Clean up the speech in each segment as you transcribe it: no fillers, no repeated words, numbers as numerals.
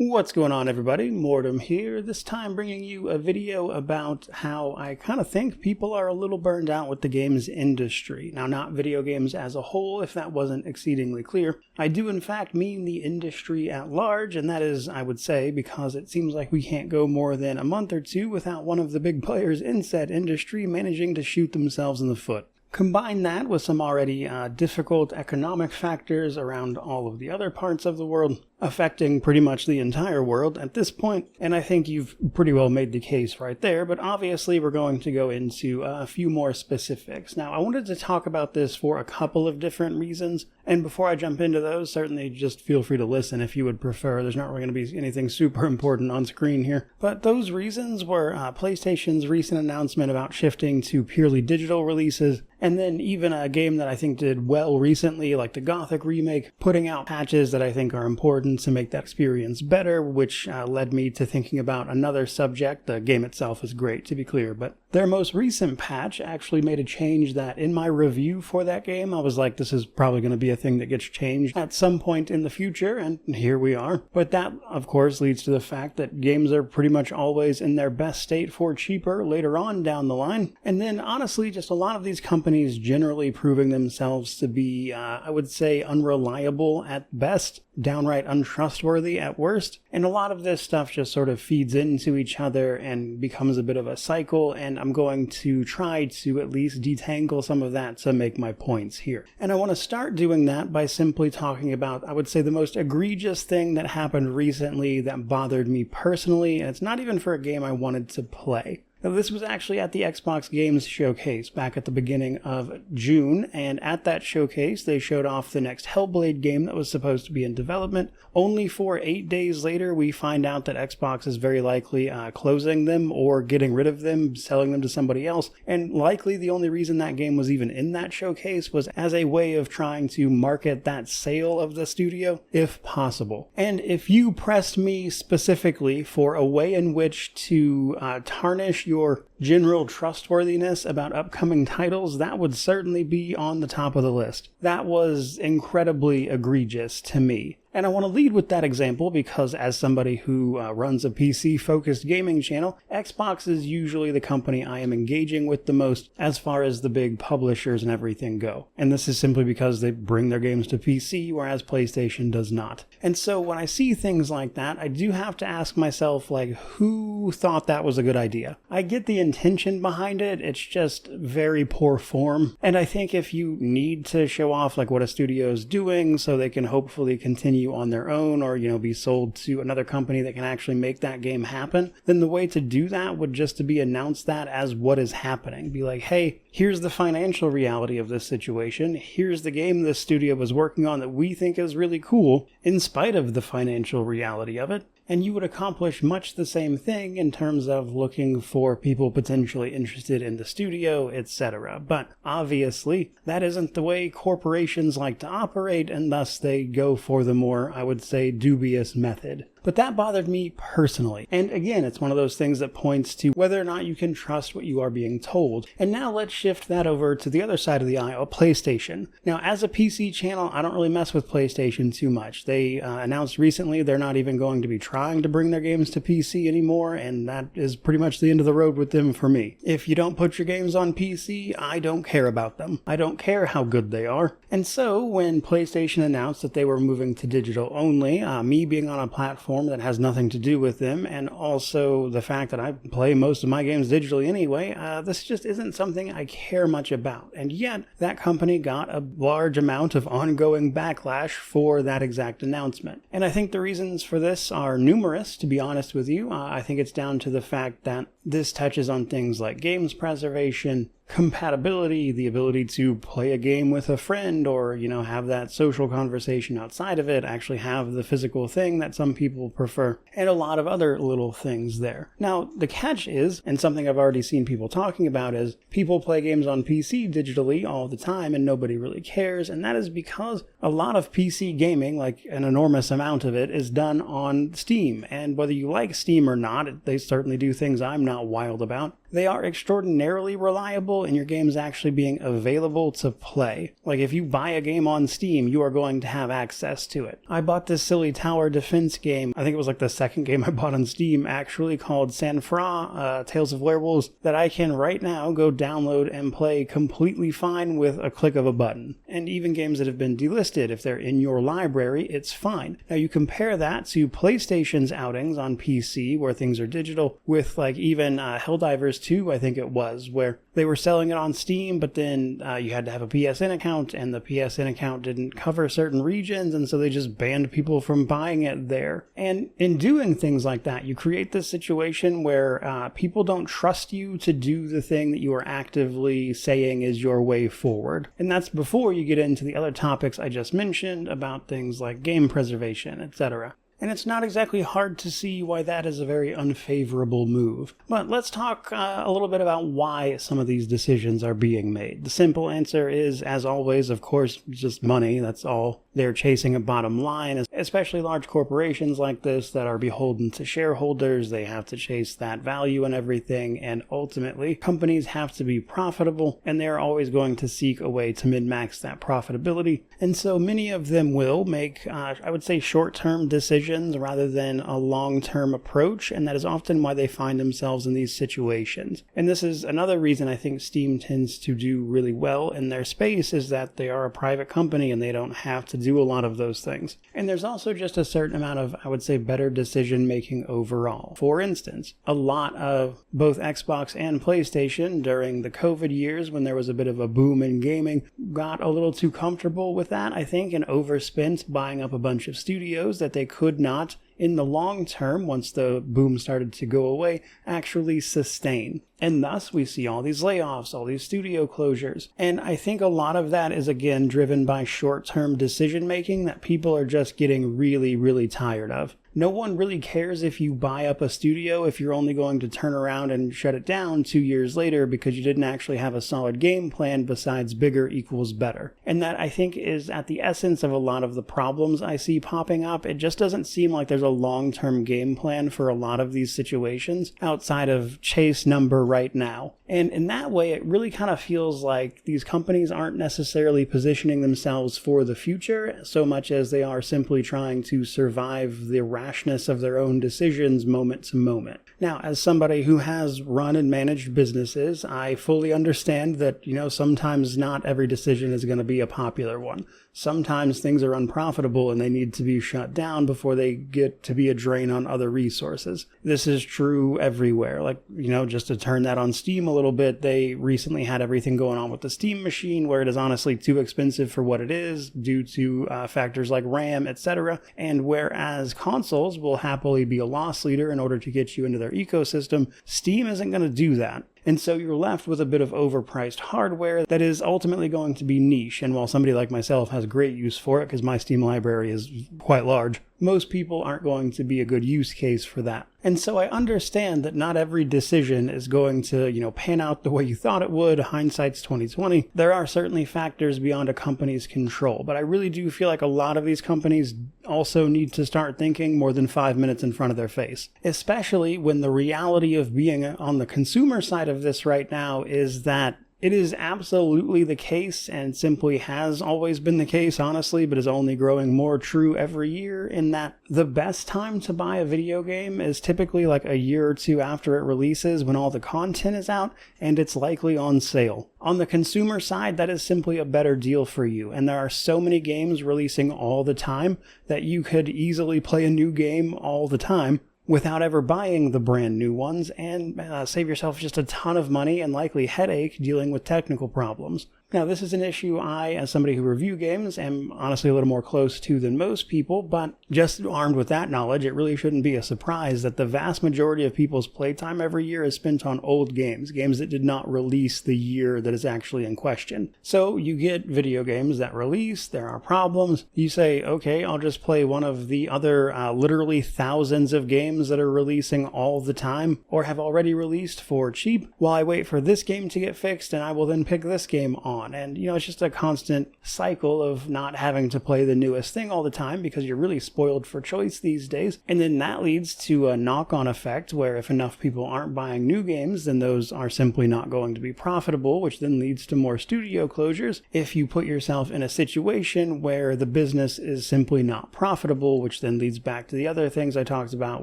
What's going on, everybody? Mortem here, this time bringing you a video about how I kind of think people are a little burned out with the games industry. Now, not video games as a whole, if that wasn't exceedingly clear. I do in fact mean the industry at large, and that is, I would say, because it seems like we can't go more than a month or two without one of the big players in said industry managing to shoot themselves in the foot. Combine that with some already difficult economic factors around all of the other parts of the world, affecting pretty much the entire world at this point, and I think you've pretty well made the case right there, but obviously we're going to go into a few more specifics. Now, I wanted to talk about this for a couple of different reasons, and before I jump into those, certainly just feel free to listen if you would prefer. There's not really going to be anything super important on screen here. But those reasons were PlayStation's recent announcement about shifting to purely digital releases, and then even a game that I think did well recently, like the Gothic Remake, putting out patches that I think are important to make that experience better, which led me to thinking about another subject. The game itself is great, to be clear, but their most recent patch actually made a change that in my review for that game, I was like, this is probably going to be a thing that gets changed at some point in the future, and here we are. But that, of course, leads to the fact that games are pretty much always in their best state for cheaper later on down the line. And then, honestly, just a lot of these companies generally proving themselves to be, I would say, unreliable at best, downright untrustworthy at worst. And a lot of this stuff just sort of feeds into each other and becomes a bit of a cycle, and I'm going to try to at least detangle some of that to make my points here. And I want to start doing that by simply talking about, I would say, the most egregious thing that happened recently that bothered me personally, and it's not even for a game I wanted to play. Now, this was actually at the Xbox Games Showcase back at the beginning of June, and at that showcase they showed off the next Hellblade game that was supposed to be in development. Only for 8 days later we find out that Xbox is very likely closing them or getting rid of them, selling them to somebody else, and likely the only reason that game was even in that showcase was as a way of trying to market that sale of the studio, if possible. And if you pressed me specifically for a way in which to tarnish your general trustworthiness about upcoming titles, that would certainly be on the top of the list. That was incredibly egregious to me. And I want to lead with that example because as somebody who runs a PC-focused gaming channel, Xbox is usually the company I am engaging with the most as far as the big publishers and everything go. And this is simply because they bring their games to PC, whereas PlayStation does not. And so when I see things like that, I do have to ask myself, like, who thought that was a good idea? I get the intention behind it, it's just very poor form. And I think if you need to show off like what a studio is doing so they can hopefully continue on their own or, be sold to another company that can actually make that game happen, then the way to do that would just to be announce that as what is happening. Be like, hey, here's the financial reality of this situation. Here's the game this studio was working on that we think is really cool in spite of the financial reality of it. And you would accomplish much the same thing in terms of looking for people potentially interested in the studio, etc. But obviously, that isn't the way corporations like to operate, and thus they go for the more, I would say, dubious method. But that bothered me personally. And again, it's one of those things that points to whether or not you can trust what you are being told. And now let's shift that over to the other side of the aisle, PlayStation. Now, as a PC channel, I don't really mess with PlayStation too much. They announced recently they're not even going to be trying to bring their games to PC anymore, and that is pretty much the end of the road with them for me. If you don't put your games on PC, I don't care about them. I don't care how good they are. And so, when PlayStation announced that they were moving to digital only, me being on a platform that has nothing to do with them, and also the fact that I play most of my games digitally anyway, this just isn't something I care much about. And yet, that company got a large amount of ongoing backlash for that exact announcement. And I think the reasons for this are numerous, to be honest with you. I think it's down to the fact that this touches on things like games preservation, compatibility, the ability to play a game with a friend or, have that social conversation outside of it, actually have the physical thing that some people prefer, and a lot of other little things there. Now, the catch is, and something I've already seen people talking about, is people play games on PC digitally all the time and nobody really cares, and that is because a lot of PC gaming, like an enormous amount of it, is done on Steam, and whether you like Steam or not, they certainly do things I'm not wild about. they are extraordinarily reliable in your games actually being available to play. Like if you buy a game on Steam, you are going to have access to it. I bought this silly tower defense game, I think it was like the second game I bought on Steam, actually, called Sang-Froid, Tales of Werewolves, that I can right now go download and play completely fine with a click of a button. And even games that have been delisted, if they're in your library, it's fine. Now you compare that to PlayStation's outings on PC, where things are digital, with like even Helldivers 2, I think it was, where they were selling it on Steam, but then you had to have a PSN account, and the PSN account didn't cover certain regions, and so they just banned people from buying it there. And in doing things like that, you create this situation where people don't trust you to do the thing that you are actively saying is your way forward. And that's before you get into the other topics I just mentioned about things like game preservation, etc. And it's not exactly hard to see why that is a very unfavorable move. But let's talk a little bit about why some of these decisions are being made. The simple answer is, as always, of course, just money. That's all. They're chasing a bottom line, especially large corporations like this that are beholden to shareholders. They have to chase that value and everything, and ultimately, companies have to be profitable, and they're always going to seek a way to min-max that profitability. And so many of them will make, I would say, short-term decisions rather than a long-term approach, and that is often why they find themselves in these situations. And this is another reason I think Steam tends to do really well in their space, is that they are a private company and they don't have to do a lot of those things. And there's also just a certain amount of, I would say, better decision making overall. For instance, a lot of both Xbox and PlayStation during the COVID years, when there was a bit of a boom in gaming, got a little too comfortable with that, I think, and overspent buying up a bunch of studios that they could not, in the long term, once the boom started to go away, actually sustain. And thus we see all these layoffs, all these studio closures. And I think a lot of that is, again, driven by short-term decision making that people are just getting really, really tired of. No one really cares if you buy up a studio if you're only going to turn around and shut it down 2 years later because you didn't actually have a solid game plan besides bigger equals better. And that, I think, is at the essence of a lot of the problems I see popping up. It just doesn't seem like there's a long-term game plan for a lot of these situations outside of chase number right now. And in that way, it really kind of feels like these companies aren't necessarily positioning themselves for the future so much as they are simply trying to survive the rashness of their own decisions moment to moment. Now, as somebody who has run and managed businesses, I fully understand that, sometimes not every decision is going to be a popular one. Sometimes things are unprofitable and they need to be shut down before they get to be a drain on other resources. This is true everywhere. Like, just to turn that on Steam a little bit, they recently had everything going on with the Steam machine where it is honestly too expensive for what it is due to factors like RAM, etc. And whereas consoles will happily be a loss leader in order to get you into their ecosystem, Steam isn't going to do that. And so you're left with a bit of overpriced hardware that is ultimately going to be niche. And while somebody like myself has great use for it, because my Steam library is quite large, most people aren't going to be a good use case for that. And so I understand that not every decision is going to, pan out the way you thought it would. Hindsight's 2020. There are certainly factors beyond a company's control, but I really do feel like a lot of these companies also need to start thinking more than 5 minutes in front of their face, especially when the reality of being on the consumer side of this right now is that it is absolutely the case, and simply has always been the case, honestly, but is only growing more true every year, in that the best time to buy a video game is typically like a year or two after it releases, when all the content is out and it's likely on sale. On the consumer side, that is simply a better deal for you, and there are so many games releasing all the time that you could easily play a new game all the time without ever buying the brand new ones, and save yourself just a ton of money and likely headache dealing with technical problems. Now, this is an issue I, as somebody who review games, am honestly a little more close to than most people, but just armed with that knowledge, it really shouldn't be a surprise that the vast majority of people's playtime every year is spent on old games that did not release the year that is actually in question. So you get video games that release, there are problems, you say, okay, I'll just play one of the other literally thousands of games that are releasing all the time, or have already released for cheap, while I wait for this game to get fixed, and I will then pick this game on. on. And, it's just a constant cycle of not having to play the newest thing all the time because you're really spoiled for choice these days. And then that leads to a knock-on effect where if enough people aren't buying new games, then those are simply not going to be profitable, which then leads to more studio closures. If you put yourself in a situation where the business is simply not profitable, which then leads back to the other things I talked about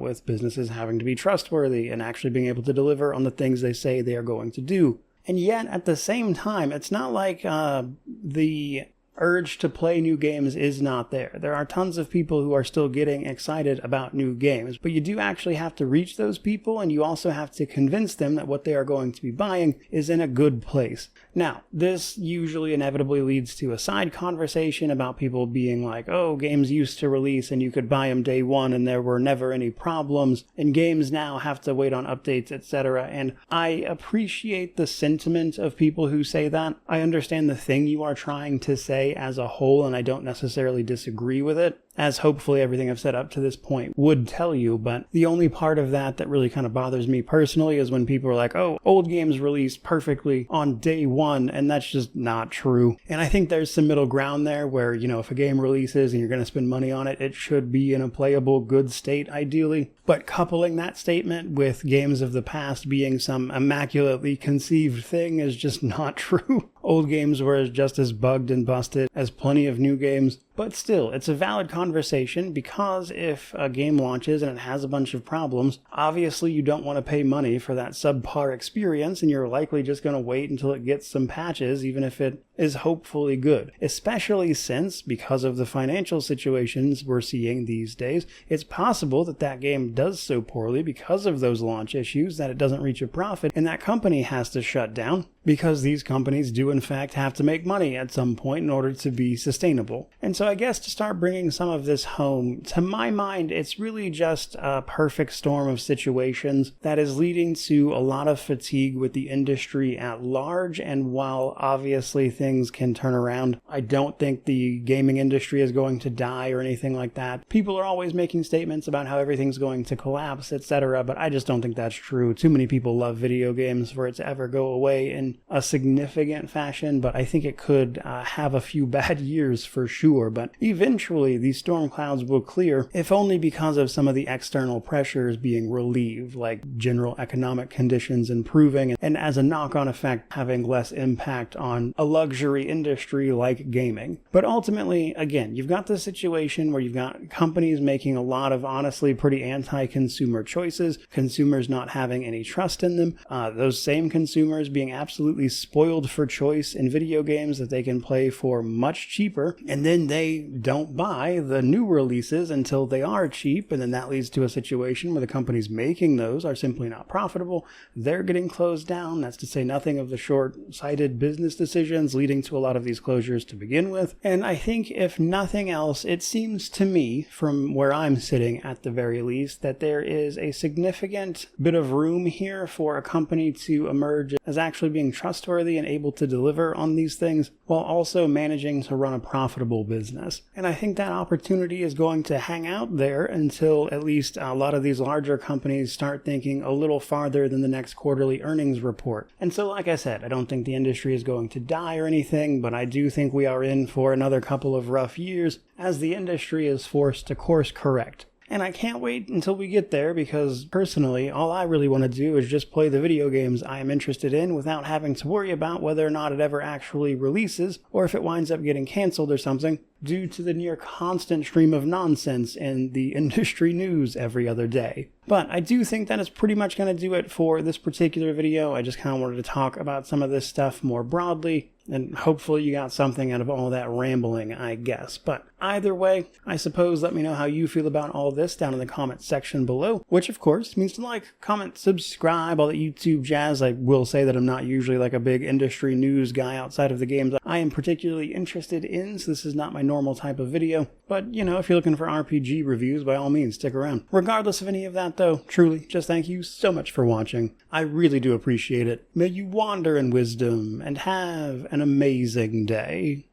with businesses having to be trustworthy and actually being able to deliver on the things they say they are going to do. And yet, at the same time, it's not like the urge to play new games is not there. There are tons of people who are still getting excited about new games, but you do actually have to reach those people, and you also have to convince them that what they are going to be buying is in a good place. Now, this usually inevitably leads to a side conversation about people being like, oh, games used to release and you could buy them day one and there were never any problems, and games now have to wait on updates, etc. And I appreciate the sentiment of people who say that. I understand the thing you are trying to say as a whole, and I don't necessarily disagree with it, as hopefully everything I've said up to this point would tell you, but the only part of that that really kind of bothers me personally is when people are like, oh, old games released perfectly on day one, and that's just not true. And I think there's some middle ground there where, if a game releases and you're going to spend money on it, it should be in a playable, good state, ideally. But coupling that statement with games of the past being some immaculately conceived thing is just not true. Old games were just as bugged and busted as plenty of new games. But still, it's a valid conversation because if a game launches and it has a bunch of problems, obviously you don't want to pay money for that subpar experience, and you're likely just going to wait until it gets some patches, even if it is hopefully good. Especially since, because of the financial situations we're seeing these days, it's possible that that game does so poorly because of those launch issues that it doesn't reach a profit, and that company has to shut down, because these companies do in fact have to make money at some point in order to be sustainable. And so I guess to start bringing some of this home, to my mind, it's really just a perfect storm of situations that is leading to a lot of fatigue with the industry at large. And while obviously things can turn around, I don't think the gaming industry is going to die or anything like that. People are always making statements about how everything's going to collapse, etc., but I just don't think that's true. Too many people love video games for it to ever go away in a significant fashion, but I think it could have a few bad years for sure. But eventually these storm clouds will clear, if only because of some of the external pressures being relieved, like general economic conditions improving, and as a knock-on effect having less impact on a luxury industry like gaming. But ultimately, again, you've got this situation where you've got companies making a lot of honestly pretty anti-consumer choices, consumers not having any trust in them, those same consumers being absolutely spoiled for choice in video games that they can play for much cheaper, and then they don't buy the new releases until they are cheap, and then that leads to a situation where the companies making those are simply not profitable. They're getting closed down. That's to say nothing of the short-sighted business decisions leading to a lot of these closures to begin with. And I think if nothing else, it seems to me, from where I'm sitting at the very least, that there is a significant bit of room here for a company to emerge as actually being trustworthy and able to deliver on these things while also managing to run a profitable business. And I think that opportunity is going to hang out there until at least a lot of these larger companies start thinking a little farther than the next quarterly earnings report. And so, like I said, I don't think the industry is going to die or anything, but I do think we are in for another couple of rough years as the industry is forced to course correct. And I can't wait until we get there because, personally, all I really want to do is just play the video games I am interested in without having to worry about whether or not it ever actually releases or if it winds up getting canceled or something due to the near constant stream of nonsense in the industry news every other day. But I do think that is pretty much going to do it for this particular video. I just kind of wanted to talk about some of this stuff more broadly, and hopefully you got something out of all that rambling, I guess. But either way, I suppose let me know how you feel about all this down in the comments section below, which of course means to like, comment, subscribe, all that YouTube jazz. I will say that I'm not usually like a big industry news guy outside of the games I am particularly interested in, so this is not my normal type of video. But, if you're looking for RPG reviews, by all means, stick around. Regardless of any of that, though, truly, just thank you so much for watching. I really do appreciate it. May you wander in wisdom and have an amazing day.